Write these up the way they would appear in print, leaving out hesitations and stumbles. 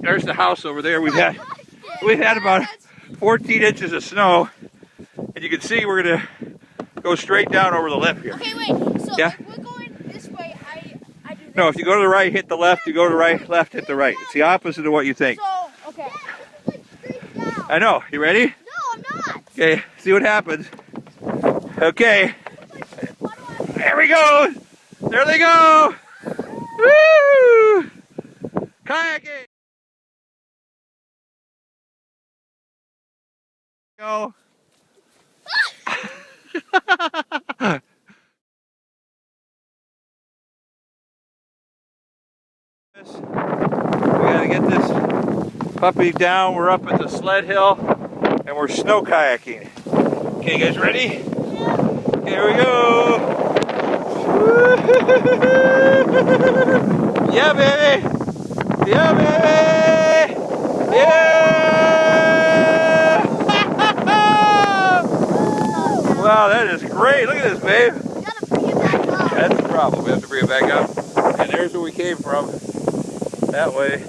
There's the house over there. We've had about 14 inches of snow, and you can see we're gonna go straight down over the lip here. Okay, wait. So yeah? if we're going this way, I do this. No, if you go to the right, hit the left. You go to the right, left, hit the right. It's the opposite of what you think. So, okay. I know. You ready? No, I'm not. Okay, see what happens. Okay. There we go. There they go. Woo! Kayaking. Go. We gotta get this puppy down. We're up at the sled hill and we're snow kayaking. Okay, you guys ready? Here we go. Yeah, baby. Yeah, baby. Yeah. Wow, that is great. Look at this, babe. You gotta bring it back up. That's the problem. We have to bring it back up. And there's where we came from. That way.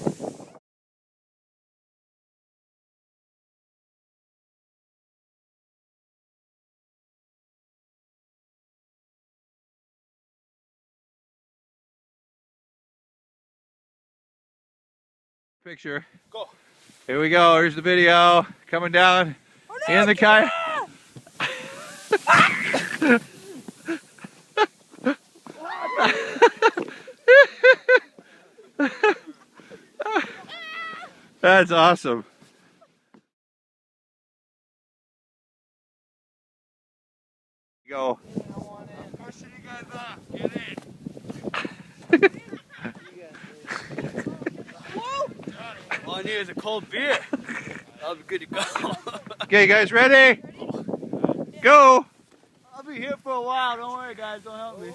Picture. Go. Here we go. Here's the video coming down in the kayak. That's awesome. Go. I'm pushing you guys off. Get in. All I need is a cold beer. I'll be good to go. Okay, guys, ready? Go. I'll be here for a while. Don't worry, guys. Don't help me.